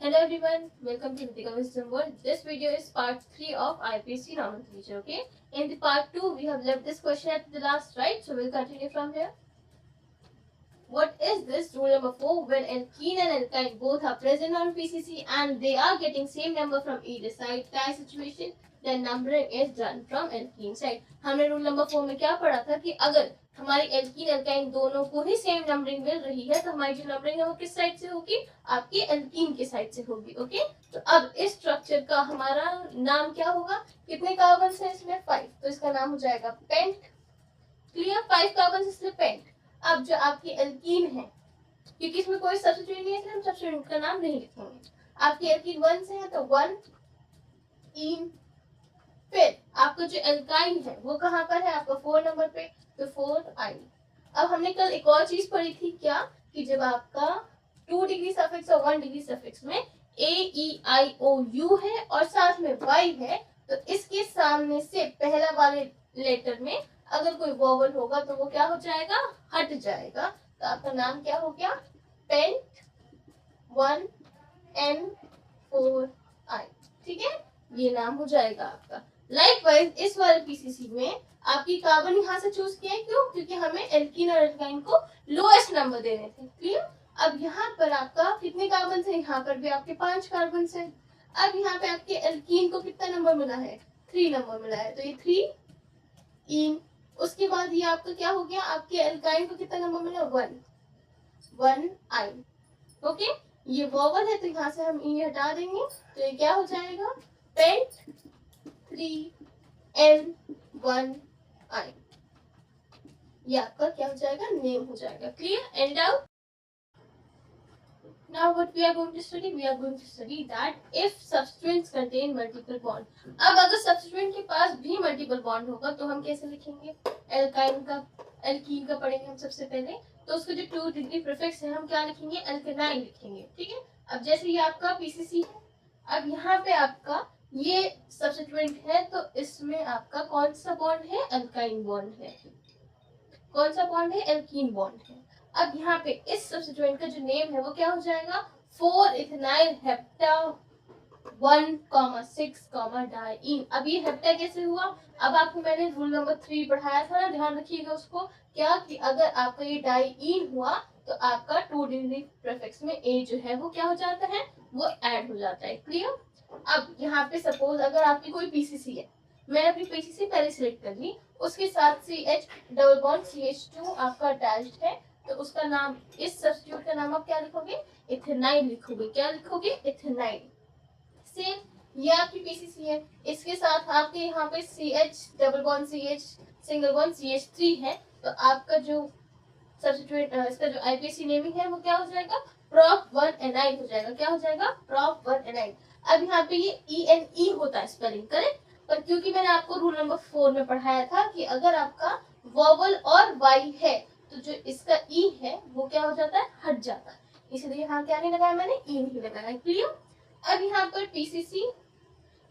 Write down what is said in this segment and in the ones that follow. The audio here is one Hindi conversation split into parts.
Hello everyone, welcome to Ritika Wisdom World. This video is part 3 of IPC nomenclature, okay? In the part 2, we have left this question at the last, right? So we'll continue from here. What is this rule number 4? When alkene and alkyne both are present on PCC and they are getting same number from either side, tie situation, then numbering is done from alkene side. हमने rule number 4 में क्या पढ़ा था कि अगर हमारी एल्कीन एल्काइन दोनों को ही सेम नंबरिंग मिल रही है तो हमारी जो नंबरिंग है वो किस साइड से होगी, आपकी एल्कीन के साइड से होगी। ओके, तो अब इस स्ट्रक्चर का हमारा नाम क्या होगा, कितने कार्बन है इसमें 5, तो इसका नाम हो जाएगा पेंट। क्लियर, 5 कार्बन इसलिए पेंट। अब जो आपकी एल्कीन है, क्योंकि इसमें कोई सब्स्टिट्यूएंट नहीं है इसलिए हम सब्स्टिट्यूएंट का नाम नहीं लिखेंगे। आपकी एल्कीन 1 से है तो 1 इन। फिर आपका जो एल्काइन है वो कहाँ पर है, आपका 4 नंबर पे, तो 4 आइन। अब हमने कल एक और चीज पढ़ी थी क्या, कि जब आपका 2 डिग्री सफिक्स और 1 डिग्री सफिक्स में ए ई आई ओ यू है और साथ में वाई है, तो इसके सामने से पहला वाले लेटर में अगर कोई वोवल होगा तो वो क्या हो जाएगा, हट जाएगा। तो आपका नाम क्या हो गया, पेंट 1 एन 4 आई। ठीक है, ये नाम हो जाएगा आपका। लाइकवाइज इस वाले पीसीसी में आपकी कार्बन यहाँ से चूज किया है, क्यों, क्योंकि हमें एल्कीन और एल्काइन को लोएस्ट नंबर देने थे। क्लियर, अब यहाँ पर आपका कितने कार्बन है, यहाँ पर भी आपके 5 कार्बन है। अब यहाँ पे आपके एल्कीन को कितना नंबर मिला है, 3 नंबर मिला है, तो ये 3 इन। उसके बाद ये आपका क्या हो गया, आपके एल्काइन को कितना नंबर मिला, 1 आइन। ओके, ये वोवल है तो यहाँ से हम ई हटा देंगे, तो ये क्या हो जाएगा, पेंट 3N1 आई। ये आपका क्या हो जाएगा, नेम हो जाएगा। Clear, and out. Now what we are going to study? We are going to study that if substituents contain multiple bond. अब अगर substituent के पास भी multiple bond होगा तो हम कैसे लिखेंगे, एल्काइन का, एल्कीन का पढ़ेंगे हम सबसे पहले। तो उसको जो 2 डिग्री प्रीफिक्स है हम क्या लिखेंगे, एल्केनाइन लिखेंगे। ठीक है, अब जैसे ये आपका पीसीसी है, अब यहाँ पे आपका ये सब्स्टिट्यूएंट है तो इसमें आपका कौन सा बॉन्ड है, एल्काइन बॉन्ड है। कौन सा बॉन्ड है, एल्कीन बॉन्ड है। अब यहाँ पे इस सब्स्टिट्यूएंट का जो नेम है वो क्या हो जाएगा, 4 इथेनाइल हेप्टा 1,6, डाइईन। अब ये हेप्टा कैसे हुआ, अब आपको मैंने रूल नंबर 3 पढ़ाया था ना, ध्यान रखिएगा उसको, क्या कि अगर आपका ये डाइईन हुआ तो आपका 2 डिग्री प्रीफिक्स में ए जो है वो क्या हो जाता है, वो ऐड हो जाता है। क्लियर, अब यहाँ पे सपोज अगर आपकी कोई पीसीसी है, मैंने अपनी पीसीसी पहले सिलेक्ट कर ली, उसके साथ CH डबल बॉन्ड CH2 आपका अटैच्ड है, तो उसका नाम, इस सब्स्टिट्यूट का नाम आप क्या लिखोगे, इथेनाइल लिखोगे। क्या लिखोगे, इथेनाइल। सेम ये आपकी पीसीसी है, इसके साथ आपके यहाँ पे CH double bond CH single bond CH3 है, तो आपका जो सब्स्टिट्यूट, इसका जो आईपीसी नेमिंग है वो क्या हो जाएगा, प्रॉप 1 एनाइन हो जाएगा। क्या हो जाएगा, प्रॉप 1 एनाइन। अब यहाँ पे ये ENE होता है स्पेलिंग, करेक्ट, पर क्योंकि मैंने आपको रूल नंबर 4 में पढ़ाया था कि अगर आपका वोवल और वाई है तो जो इसका ई है वो क्या हो जाता है, हट जाता है, इसलिए यहाँ क्या नहीं लगाया मैंने, ई नहीं लगाया। क्लियर, अब यहाँ पर पीसीसी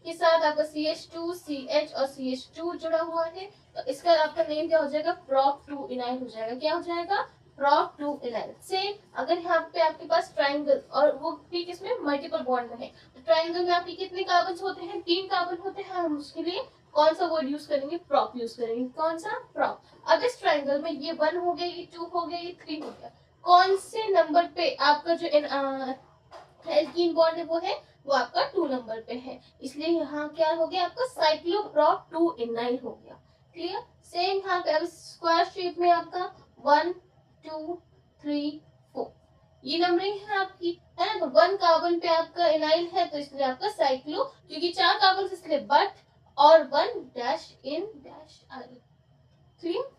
के साथ आपका CH2 CH और CH2 जुड़ा हुआ है, तो इसका आपका नेम क्या हो जाएगा, प्रॉप 2 इनाइल हो जाएगा। क्या हो जाएगा, प्रॉप 2 इनाइल। सेम अगर यहाँ पे आपके पास ट्राइंगल और वो भी किसमें, मल्टीपल बॉन्ड में है, तो ट्राइंगल में आपके कितने कार्बन होते हैं, 3 कार्बन होते हैं। हम उसके लिए कौन सा वर्ड यूज करेंगे, प्रॉप यूज करेंगे। कौन सा, प्रॉप। अब इस ट्राइंगल में ये 1 हो गया, ये 2 हो गया, ये 3 हो गया, कौन से नंबर पे आपका जो एल्कीन बॉन्ड है वो आपका 2 नंबर पे है, इसलिए यहाँ क्या हो गया, आपका साइक्लोप्रॉप 2 इनाइल हो गया। क्लियर, सेम यहाँ पे अब स्क्वायर शेप में आपका 1 2 3 4 ये नंबरिंग है आपकी, है ना। तो 1 कार्बन पे आपका इनाइल है तो इसलिए आपका साइक्लो, क्योंकि 4 कार्बन इसलिए बट और 1 dash in dash I. Clear,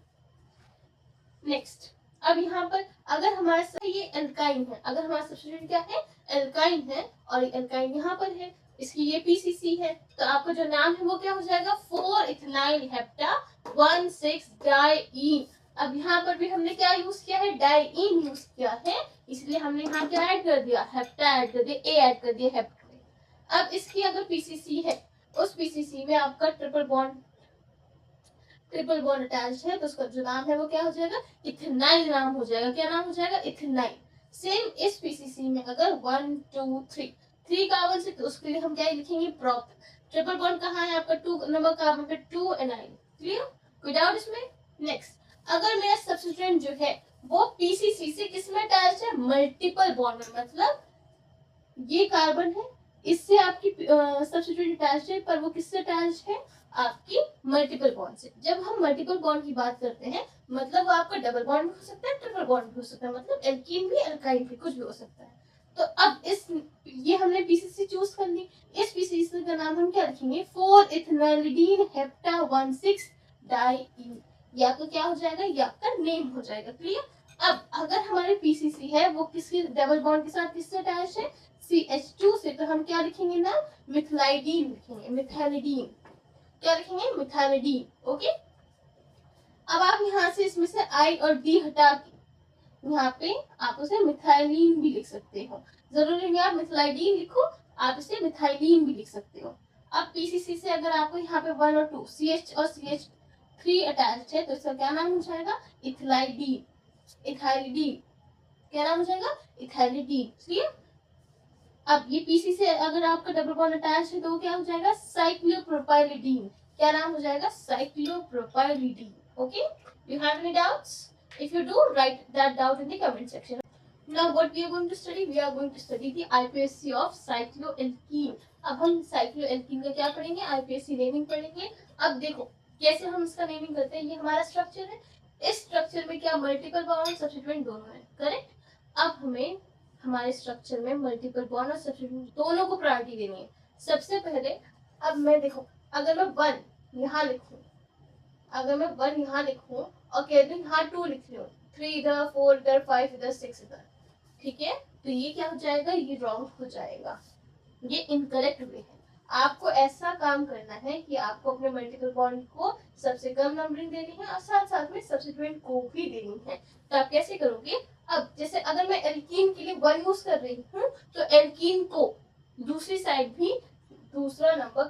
next, अब यहाँ पर अगर हमारे साथ ये एल्काइन है, अगर हमारा सब्स्टिट्यूएंट क्या है, एल्काइन है, और एल्काइन यहाँ पर है, इसकी ये पीसीसी है, तो आपका जो नाम है वो क्या हो जाएगा, 4 इथेनाइल हेप्टा 1,6 डाइईन। अब यहाँ पर भी हमने क्या यूज किया है, डाइईन यूज किया है, इसलिए हमने यहाँ क्या ऐड कर दिया, हेप्टा ऐड कर दिया, ए ऐड कर दिया हेप्टा में। अब इसकी अगर पीसीसी है, उस पीसीसी में आपका ट्रिपल बॉन्ड अटैच है, तो उसका जो नाम है वो क्या हो जाएगा, इथेनाइल नाम हो जाएगा। क्या नाम हो जाएगा, इथेनाइल। सेम इस पीसीसी में अगर 1 2 3 3 कार्बन से, तो उसके लिए हम क्या लिखेंगे, प्रॉप। ट्रिपल बॉन्ड कहाँ है आपका, 2 नंबर कार्बन पे 2 एनाइन। क्लियर, कोई डाउट इसमें? नेक्स्ट, अगर मेरा सब्स्टिट्यूएंट जो है वो पीसीसी से किसमें अटैच्ड है, मल्टीपल बॉन्ड में, मतलब ये कार्बन है, इससे आपकी सब्स्टिट्यूएंट अटैच्ड है, पर वो किससे अटैच्ड है, आपकी मल्टीपल बॉन्ड से। जब हम मल्टीपल बॉन्ड की बात करते हैं, मतलब वो आपका डबल बॉन्ड भी हो सकता है, ट्रिपल बॉन्ड भी हो सकता है, मतलब एल्कीन भी एल्काइन भी, कुछ भी हो सकता है। तो अब ये हमने पीसीसी चूज कर ली, इस पीसीसी का नाम हम क्या रखेंगे, 4-इथेनॉलिडीन हेप्टा 16 डाइईन। ये आपका क्या हो जाएगा, ये आपका नेम हो जाएगा। क्लियर, अब अगर हमारे पीसीसी है वो किसके डबल बॉन्ड के साथ किससे अटैच है, CH2 से, तो हम क्या लिखेंगे ना, मिथाइलिडीन लिखेंगे, मिथाइलिडीन। क्या लिखेंगे, मिथाइलिडीन। ओके, अब आप यहाँ से इसमें से I और D हटा के यहाँ पे आप उसे मिथाइलिन भी लिख सकते हो, जरूरी नहीं आप मिथाइलिडीन लिखो, आप इसे मिथाइलिन भी लिख सकते हो। अब पीसीसी से अगर आपको यहाँ पे 1 और 2 CH और CH3 अटैच्ड है, तो इसका क्या नाम हो जाएगा, इथाइलिडीन। इथाइलिडीन क्या नाम हो जाएगा, इथाइलिडीन। क्लियर, अब ये पीसी से अगर आपका डबल बॉन्ड अटैच है तो क्या हो जाएगा, साइक्लोप्रोपाइलिडीन। क्या नाम हो जाएगा, cyclopropylidene. Okay, you have any doubts? If you do, write that doubt in the comment section. Now what we are going to study? We are going to study the IPSC of cycloalkene. अब हम cycloalkene का क्या पढ़ेंगे, IPSC नेमिंग पढ़ेंगे। अब देखो कैसे हम इसका नेमिंग करते हैं, ये हमारा स्ट्रक्चर है, इस स्ट्रक्चर में क्या मल्टीपल बॉन्ड सब्स्टिट्यूएंट दोनों है, करेक्ट। अब हमें हमारे स्ट्रक्चर में मल्टीपल बॉन्ड और सब्स्टिट्यूएंट दोनों को प्रायोरिटी देनी है। सबसे पहले अब मैं देखो, अगर मैं 1 यहाँ लिखूं, अगर मैं 1 यहाँ लिखूं और कह दूं यहाँ 2 लिख रही हूँ, 3 इधर, 4 इधर, 5 इधर, 6 इधर, ठीक है, तो ये क्या हो जाएगा, ये रॉन्ग हो जाएगा, ये इनकरेक्ट वे है। आपको ऐसा काम करना है कि आपको अपने मल्टीपल बॉन्ड को सबसे कम नंबरिंग देनी है और साथ साथ में सब्स्टिट्यूएंट को भी देनी है। तो आप कैसे करोगे, अब जैसे अगर मैं एल्कीन के लिए 1 यूज कर रही हूँ, तो एल्कीन को दूसरी साइड भी दूसरा नंबर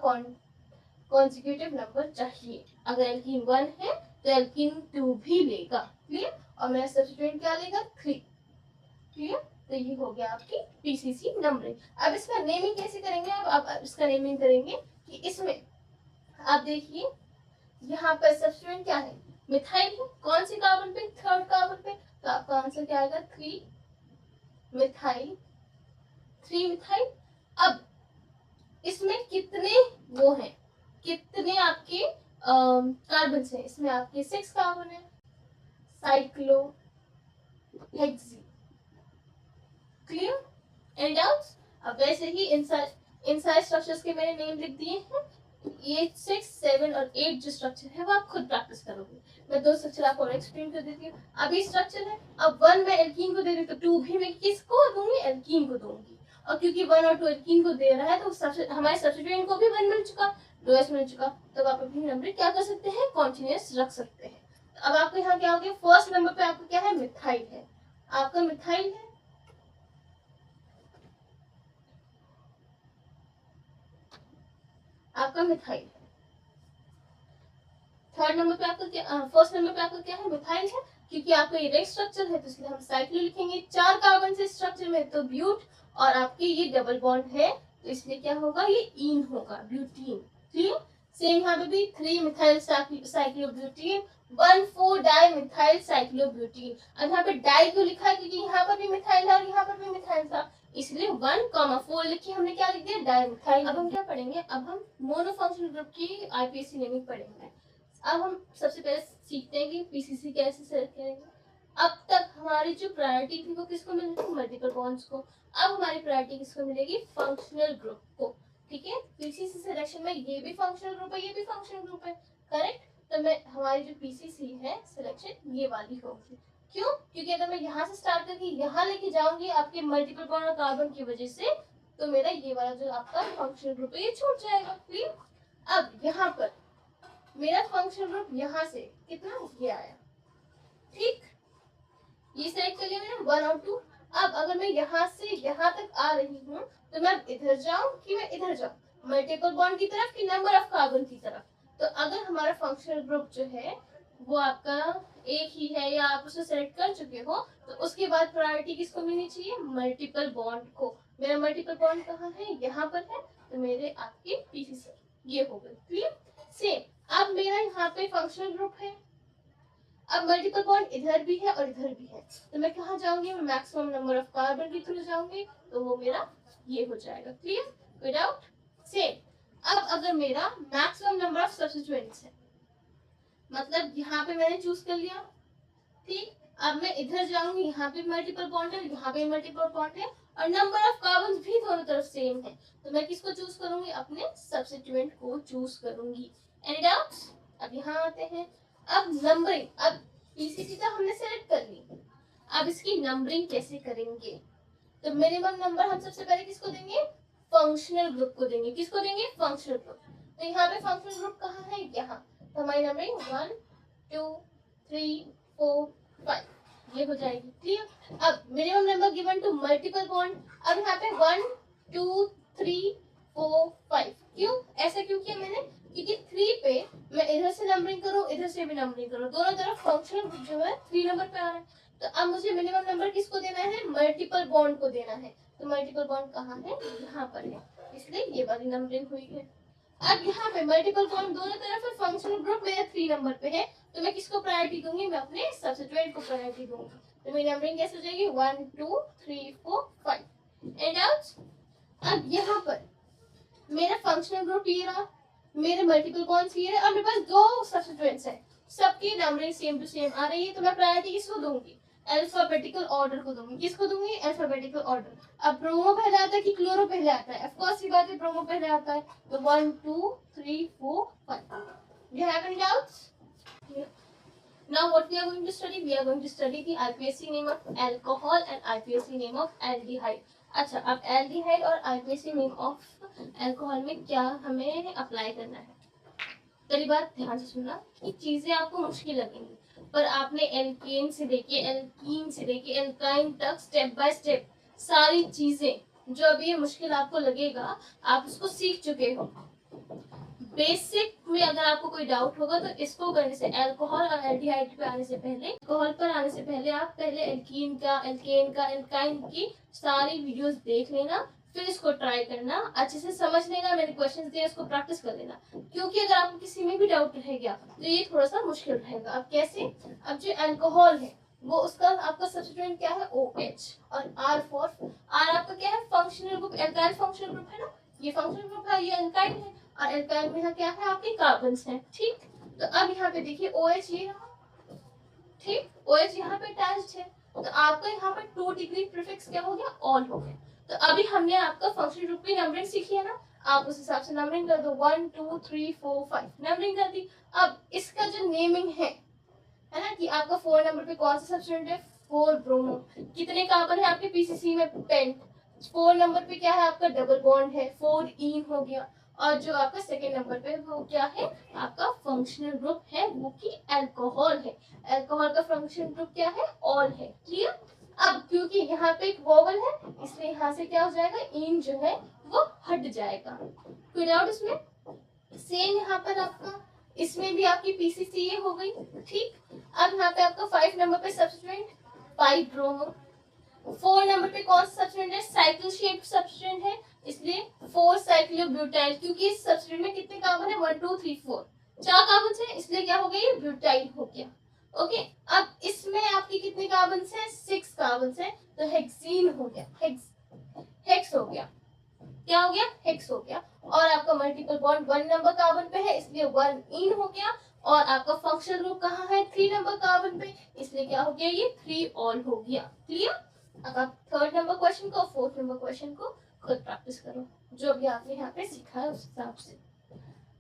कॉन्जिक्यूटिव नंबर चाहिए। अगर एल्कीन 1 है तो एल्कीन 2 भी लेगा। क्लियर, और मेरा सब्स्टिट्यूएंट क्या लेगा, 3। क्लियर, तो ये हो गया आपकी पीसीसी नंबरिंग। अब इसका नेमिंग कैसे करेंगे, अब इसका नेमिंग करेंगे कि इसमें आप देखिए यहाँ पर सब्स्टिट्यूएंट क्या है, मिथाइल है, कौन सी कार्बन पे, 3rd कार्बन पे, तो आपका आंसर क्या आएगा, 3 मिथाइल, 3 मिथाइल। अब इसमें कितने वो हैं, कितने आपके कार्बन हैं, इसमें आपके 6 कार्बन है, साइक्लोहेक्सी। Clear, any doubts? अब वैसे ही इन सारे स्ट्रक्चर्स के मैंने नेम लिख दिए हैं। ये 6, 7 और 8 जो स्ट्रक्चर है वो आप खुद प्रैक्टिस करोगे। मैं 2 स्ट्रक्चर आपको और एक्सप्लेन कर देती हूँ। अभी स्ट्रक्चर है, अब 1 मैं एल्कीन को दे रही हूँ, तो 2 भी मैं किसको दूंगी, एल्कीन को दूंगी। और क्योंकि 1 और 2 एल्कीन को दे रहा है, तो हमारे सब्स्टिट्यूएंट को भी 1 मिल चुका, 2s मिल चुका, तो आप अपनी नंबर क्या कर सकते हैं, कॉन्टिन्यूअस रख सकते हैं। तो अब आपको यहाँ क्या हो गया, फर्स्ट नंबर पे आपको क्या है, मिथाइल है, आपका मिथाइल है। आपका मिथाइल है। 3rd नंबर पे आपका क्या, फर्स्ट नंबर पे आपका क्या है, मिथाइल है, क्योंकि आपका ये रिंग स्ट्रक्चर है तो इसलिए हम साइक्लो लिखेंगे। 4 कार्बन से स्ट्रक्चर में तो ब्यूट, और आपके ये डबल बॉन्ड है तो इसलिए क्या होगा, ये ईन होगा, ब्यूटीन। क्लियर, सेम यहाँ पे भी 3 मिथाइल साइक्लोब्यूटीन, 1,4 डाई मिथाइल साइक्लोब्यूटीन। अब यहाँ पे डाई क्यों लिखा है, क्योंकि यहाँ पर भी मिथाइल है और यहाँ पर भी मिथाइल था, इसलिए 1,4 लिखिए, हमने क्या लिख दिया, डाई मिथाइल। अब हम क्या पढ़ेंगे, अब हम मोनोफंक्शनल ग्रुप की आईपीएससी नेमिंग पढ़ेंगे। अब हम सबसे पहले सीखते हैं कि पीसीसी कैसे सेलेक्ट करेंगे। अब तक हमारी जो प्रायोरिटी थी वो किसको मिल रही थी, मल्टीपल बॉन्ड्स को। अब हमारी प्रायोरिटी किसको मिलेगी, फंक्शनल ग्रुप को। ठीक है, पीसीसी सिलेक्शन में ये भी फंक्शनल ग्रुप है, ये भी फंक्शनल ग्रुप है, करेक्ट। तो मैं हमारी जो पीसीसी है सिलेक्शन ये वाली होगी। क्यों, क्योंकि अगर मैं यहाँ से स्टार्ट करके यहाँ लेके जाऊंगी आपके मल्टीपल बॉन्ड और कार्बन की वजह से, तो मेरा ये वाला जो आपका फंक्शनल ग्रुप है ये छूट जाएगा। क्लियर, अब यहाँ पर मेरा फंक्शनल ग्रुप यहाँ से कितना ये आया, ठीक, ये सेलेक्ट कर लिया मैंने 1 और 2। अब अगर मैं यहाँ से यहाँ तक आ रही हूँ तो मैं इधर जाऊं कि मैं इधर जाऊं, मल्टीपल बॉन्ड की तरफ कि नंबर ऑफ कार्बन की तरफ। तो अगर हमारा फंक्शनल ग्रुप जो है वो आपका एक ही है या आप उसे सेलेक्ट कर चुके हो, तो उसके बाद प्रायोरिटी किसको मिलनी चाहिए, मल्टीपल बॉन्ड को। मेरा मल्टीपल बॉन्ड कहाँ है, यहाँ पर है, तो मेरे आपके पीसीसी ये हो गए क्लियर। सेम अब मेरा यहाँ पे फंक्शनल ग्रुप है, अब मल्टीपल बॉन्ड इधर भी है और इधर भी है, तो मैं कहाँ जाऊंगी, मैं मैक्सिमम नंबर ऑफ कार्बन के थ्रू जाऊंगी, तो वो मेरा ये हो जाएगा क्लियर, कोई डाउट। सेम अब अगर मेरा मैक्सिमम नंबर ऑफ सब्स्टिट्यूएंट्स है, मतलब यहाँ पे मैंने चूज कर लिया, ठीक, अब मैं इधर जाऊंगी, यहाँ पे मल्टीपल बॉन्ड है, यहाँ पे मल्टीपल बॉन्ड है, और नंबर ऑफ कार्बन भी दोनों तरफ सेम है, तो मैं किसको चूज करूंगी, अपने सब्स्टिट्यूएंट को चूज करूंगी। Any doubts. अब यहाँ आते हैं, अब नंबरिंग, अब पीसीसी तो हमने सेलेक्ट कर ली, अब इसकी नंबरिंग कैसे करेंगे, तो मिनिमम नंबर हम सबसे पहले किसको देंगे, फंक्शनल ग्रुप को देंगे, किसको देंगे, फंक्शनल ग्रुप। तो यहाँ पे फंक्शनल ग्रुप कहाँ है, यहाँ, तो हमारी नंबरिंग 1 2 3 4 5 ये हो जाएगी क्लियर। अब minimum number given to multiple bond, अब यहाँ पे 1 2 3 4 5 क्यों, ऐसा क्यों किया मैंने, क्योंकि 3 पे मैं इधर से नंबरिंग करूँ, इधर से भी नंबरिंग करूँ, दोनों तरफ फंक्शनल ग्रुप जो है 3 नंबर पे आ रहा है, तो अब मुझे मिनिमम नंबर किसको देना है, मल्टीपल बॉन्ड को देना है, तो मल्टीपल बॉन्ड कहाँ है, यहाँ पर है, इसलिए ये वाली नंबरिंग हुई है। अब यहाँ पे मल्टीपल बॉन्ड दोनों तरफ है, फंक्शनल ग्रुप मेरा 3 नंबर पे है, तो मैं किसको प्रायोरिटी दूंगी, मैं अपने सब्स्टिट्यूएंट को प्रायोरिटी दूंगी, तो मेरी नंबरिंग कैसे हो जाएगी 1 2 3 4 5 एंड आउट। अब यहाँ पर मेरा फंक्शनल ग्रुप ये रहा, मेरे मल्टीपल बॉन्ड्स ये रहे, अब मेरे पास दो सब्स्टिट्यूएंट्स हैं, सबकी नंबरिंग सेम टू सेम आ रही है, तो मैं प्रायोरिटी किसको दूंगी, अल्फाबेटिकल ऑर्डर को दूंगी, किसको दूंगी, अल्फाबेटिकल ऑर्डर। अब ब्रोमो पहले आता है कि क्लोरो पहले आता है, ऑफ कोर्स ये बात है ब्रोमो पहले आता है, तो 1 2 3 4 5 you have any doubts? Now what we are going to study, we are going to study the IPSC name of alcohol and IPSC name of aldehyde। अच्छा, अब एल्डिहाइड और IPSC नेम ऑफ अल्कोहल में क्या हमें अप्लाई करना है, पहली बात ध्यान से सुनना कि चीजें आपको मुश्किल लगेंगी, पर आपने एल्केन से लेके एल्कीन से लेके एल्काइन तक स्टेप बाय स्टेप सारी चीजें जो अभी ये मुश्किल आपको लगेगा आप उसको सीख चुके हो। बेसिक में अगर आपको कोई डाउट होगा तो इसको करने से, अल्कोहल और एल्डिहाइड पे आने से पहले, अल्कोहल पर आने से पहले आप पहले एल्कीन का, एल्केन का, एल्काइन की सारी वीडियोस देख लेना, फिर इसको ट्राई करना, अच्छे से समझ लेना, मैंने क्वेश्चंस दिए इसको प्रैक्टिस कर लेना, क्योंकि अगर आपको किसी में भी डाउट रह गया तो ये थोड़ा सा मुश्किल रहेगा। अब कैसे, अब जो अल्कोहल है वो उसका आपका सब्स्टिट्यूएंट क्या है, OH, और R फॉर, R आपका क्या है, functional group, alkyl functional group है ना, ये फंक्शनल ग्रुप है, ये एल्काइल है, और एल्काइल में क्या है, आपके कार्बन्स हैं, ठीक। तो अब यहाँ पे देखिए OH ये रहा, ठीक, OH यहाँ पे अटैच्ड है, तो आपका यहाँ पे 2 डिग्री प्रीफिक्स क्या हो गया, ऑल हो गया। तो अभी हमने आपका फंक्शनल ग्रुप की नंबरिंग सीखी है ना, आप उस हिसाब से नंबरिंग कर दो, 1 2 3 4 5 नंबरिंग कर दी। अब इसका जो नेमिंग है ना, कि आपका 4 नंबर पे कौन सा सब्स्टिट्यूएंट है, 4 ब्रोमो, कितने कार्बन है आपके पीसीसी में, पेंट, 4 नंबर पे क्या है आपका, डबल बॉन्ड है, 4 ईन हो गया, और जो आपका सेकेंड नंबर पे वो क्या है, आपका फंक्शनल ग्रुप है, वो की अल्कोहल है, अल्कोहल का फंक्शनल ग्रुप क्या है, ऑल है, क्लियर। अब क्योंकि यहाँ पे एक वोवल है इसलिए यहाँ से क्या हो जाएगा, इन जो है वो हट जाएगा, कोई डाउट इसमें। सेम यहाँ पर आपका, इसमें भी आपकी पीसीसी ये हो गई, ठीक। अब यहाँ पे आपका 5 नंबर पे सब्स्टिट्यूएंट 5 ब्रोमो, 4 नंबर पे कौन सा सब्स्टिट्यूएंट है, साइकिल शेप सब्स्टिट्यूएंट है, इसलिए 4 साइक्लोब्यूटाइल, क्योंकि इस सब्स्टिट्यूएंट में कितने कार्बन है, 1 2 3 4 4 कार्बन है, इसलिए क्या हो गया, ये ब्यूटाइल हो गया, ओके। अब इसमें आपकी कितने कार्बन है, 6 कार्बन है, तो हेक्सीन हो गया, हेक्स हो गया, क्या हो गया, हेक्स हो गया, और आपका मल्टीपल बॉन्ड 1 नंबर कार्बन पे है इसलिए 1 इन हो गया, और आपका फंक्शनल ग्रुप कहाँ है, 3 नंबर कार्बन पे, इसलिए क्या हो गया, ये 3 ऑल हो गया, क्लियर। अब आप 3rd नंबर क्वेश्चन को, 4th नंबर क्वेश्चन को खुद प्रैक्टिस करो, जो भी आपने यहाँ पे सीखा है उस हिसाब से।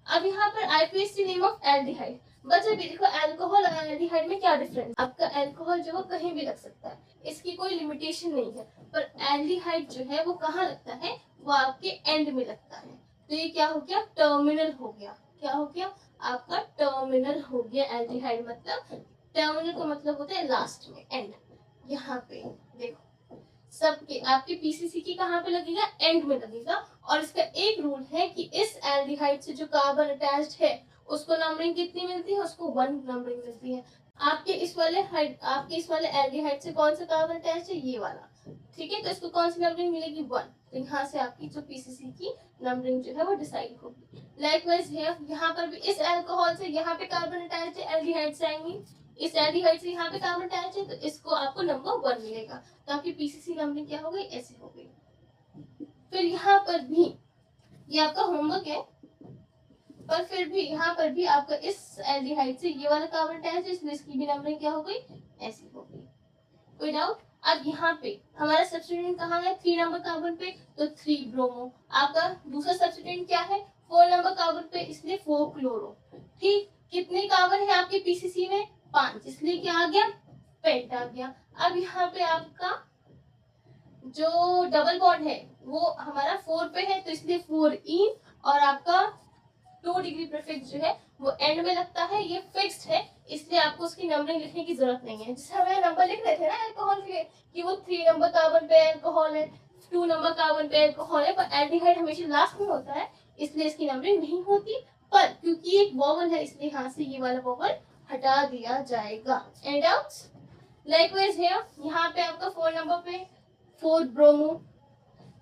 अब यहाँ पर IPSC नेम ऑफ एल्डिहाइड, बच्चे भी देखो अल्कोहल और एल्डिहाइड में क्या डिफरेंस, आपका अल्कोहल जो है कहीं भी लग सकता है, इसकी कोई लिमिटेशन नहीं है, पर एल्डिहाइड जो है वो कहाँ लगता है, वो आपके एंड में लगता है, तो ये क्या हो गया, टर्मिनल हो गया, क्या हो गया, आपका टर्मिनल हो गया, एल्डिहाइड मतलब, टर्मिनल का मतलब होता है लास्ट में, एंड। यहाँ पे देखो सबके आपके पीसीसी की कहाँ पे लगेगा, एंड में लगेगा, और इसका एक रूल है कि इस एल्डिहाइड से जो कार्बन अटैच्ड है उसको नंबरिंग कितनी मिलती है, उसको 1 नंबरिंग मिलती है। आपके इस वाले एल्डिहाइड से कौन सा कार्बन अटैच है, ये वाला, ठीक है। तो इसको कौन सी नंबरिंग मिलेगी, 1। तो यहाँ से आपकी जो पीसीसी की नंबरिंग जो है वो डिसाइड होगी। लाइकवाइज यहाँ पर भी इस अल्कोहल से यहाँ पे कार्बन अटैच है, एल्डिहाइड से आएंगी, इस एल्डिहाइड से यहाँ पे कार्बन अटैच है, तो इसको आपको नंबर 1 मिलेगा। तो आपकी पीसीसी नंबरिंग क्या हो गई, ऐसे हो गई। फिर यहाँ पर भी ये आपका होमवर्क है, पर फिर भी यहाँ पर भी आपका इस एल्डिहाइड से ये वाला कार्बन अटैच है, इसलिए इसकी भी नंबरिंग क्या हो गई, ऐसी हो गई। कोई डाउट? अब यहाँ पे हमारा सब्स्टिट्यूएंट कहाँ है, 3 नंबर कार्बन पे, तो 3 ब्रोमो। आपका दूसरा सब्स्टिट्यूएंट क्या है, 4 नंबर कार्बन पे, इसलिए 4 क्लोरो। ठीक, कितने कार्बन है आपके पीसीसी में, 5, इसलिए क्या आ गया, पेंट आ गया। अब यहाँ पे आपका जो डबल बॉन्ड है वो हमारा 4 पे है, तो इसलिए 4 इन, और आपका 2 डिग्री प्रीफिक्स जो है वो एंड में लगता है, ये फिक्स्ड है, इसलिए आपको उसकी नंबरिंग लिखने की जरूरत नहीं है। जैसे हमें नंबर लिख रहे थे ना अल्कोहल के कि वो 3 नंबर कार्बन पे अल्कोहल है, 2 नंबर कार्बन पे अल्कोहल है, पर एल्डिहाइड हमेशा लास्ट में होता है, इसलिए इसकी नंबरिंग नहीं होती। पर क्योंकि एक वोवल है, इसलिए यहाँ से ये वाला वोवल हटा दिया जाएगा। Any doubts? लाइकवाइज यहाँ पे आपका 4 नंबर पे 4 ब्रोमो,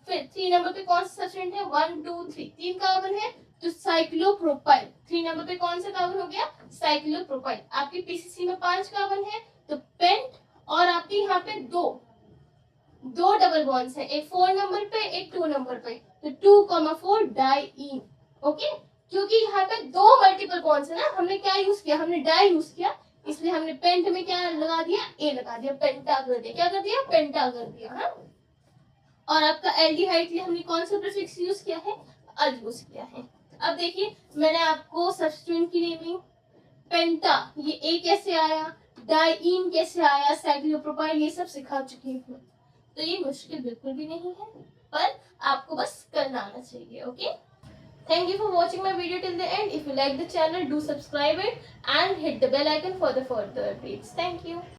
फिर 3 नंबर पे कौन सा सब्स्टिट्यूएंट है, 1 2 3, 3 कार्बन है, तो साइक्लोप्रोपाइल। 3 नंबर पे कौन सा कार्बन हो गया, साइक्लोप्रोपाइल। आपकी पीसीसी में 5 कार्बन है, तो पेंट, और आपके यहाँ पे दो डबल बॉन्ड्स है, एक 4 नंबर पे, एक 2 नंबर पे, तो 2,4 डाइईन। ओके, क्योंकि यहाँ पे 2 मल्टीपल बॉन्ड्स है ना, हमने क्या यूज किया, हमने डाई यूज किया, इसलिए हमने पेंट में क्या लगा दिया, ए लगा दिया, पेंटा कर दिया, क्या कर दिया, पेंटा कर दिया। हाँ, और आपका एल्डिहाइड के लिए हमने कौन सा प्रीफिक्स यूज किया है, अल यूज किया है। अब देखिए मैंने आपको सब्स्टिट्यूएंट की नेमिंग, पेंटा ये ए कैसे आया, डाइईन कैसे आया, साइक्लोप्रोपाइल, ये सब सिखा चुकी हूँ। तो ये मुश्किल बिल्कुल भी नहीं है, पर आपको बस करना आना चाहिए। Okay, thank you for watching my video till the end. If you like the channel, do subscribe it and hit the bell icon for the further updates. Thank you.